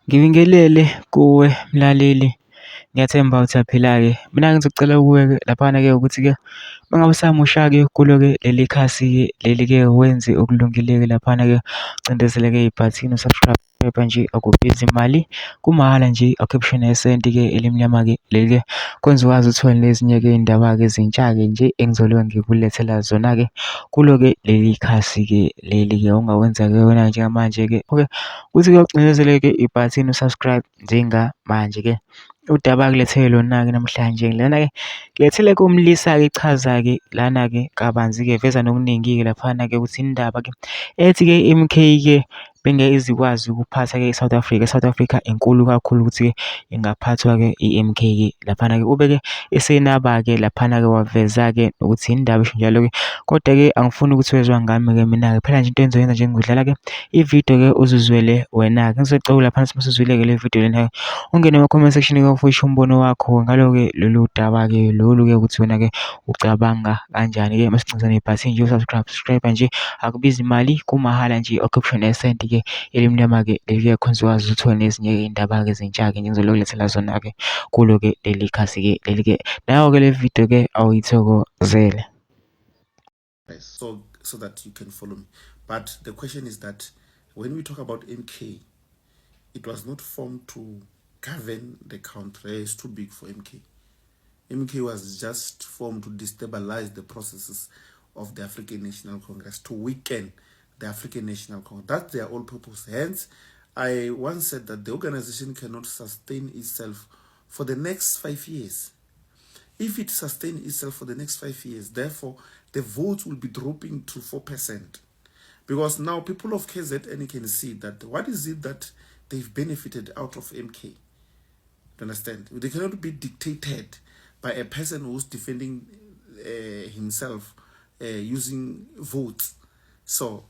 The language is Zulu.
Ngibingelele kuwe mlaleli, ngiyathemba uthaphila-ke. Mina-ke ngizocela kuwe-ke laphana-ke ukuthi-ke uma ngabe usamusha-ke kulo-ke leli khasi-ke leli-ke wenze okulungile-ke laphana-ke ucindezeleke ibhathini u-subscribe nje akubizi imali, kumahhala nje akukhiphishe nesenti-ke elimnyama-ke leli-ke kwenza ukwazi uthole nezinye-ke iy'ndaba-ke ezintsha-ke nje engizolobe ngikulethela zona-ke kulo-ke leli khasi-ke leli-ke ongawenza-ke wena njengamanje-ke ukuthi-ke ucindezeleke ibhathini u-subscribe njengamanje-ke. Udaba kulethele lona-ke namhlanje lana-ke kulethele-ke umlisa-ke ichaza-ke lana-ke kabanzi-ke veza nokuningi-ke laphana-ke ukuthi indaba-ke ethi-ke i-M_K-ke bengeke izikwazi ukuphatha-ke i-South Africa. I-South Africa inkulu kakhulu ukuthi-ke ingaphathwa-ke i-M_K-ke laphana-ke ube-ke esenaba-ke laphana-ke waveza-ke ukuthi indaba esho njalo-ke kodwa-ke angifuni ukuthi wezwa ngami-ke mina-ke phela nje into engizoyenza nje ngizodlala-ke ividiyo-ke uzizwele wena-ke. Ngizocela lapha masuzwile-ke le video lena-ke ungene ema-comment section-ke ufishe umbono wakho ngalo-ke lolu daba-ke lolu-ke ukuthi wena-ke ucabanga kanjani-ke masincinzane ibhathini nje subscribe nje akubizi imali, kumahhala nje akukhiphishe nesenti-ke elimnyama-ke leli-ke khonza ukwazi uthole nezinye-ke iy'ndaba-ke ezintsha-ke nje ngizolethela zona-ke kulo-ke leli khasi-ke leli-ke nayo-ke le video-ke awuyithokozele. So that you can follow me. But the question is that when we talk about MK, it was not formed to govern the country. It's too big for MK. MK was just formed to destabilize the processes of the African National Congress, to weaken the African National Congress. That's their whole purpose. Hence, I once said that the organization cannot sustain itself for the next 5 years. If it sustains itself for the next 5 years, therefore, the votes will be dropping to 4%. Because now people of KZN can see that what is it that they've benefited out of MK. You understand? They cannot be dictated by a person who's defending himself using votes. So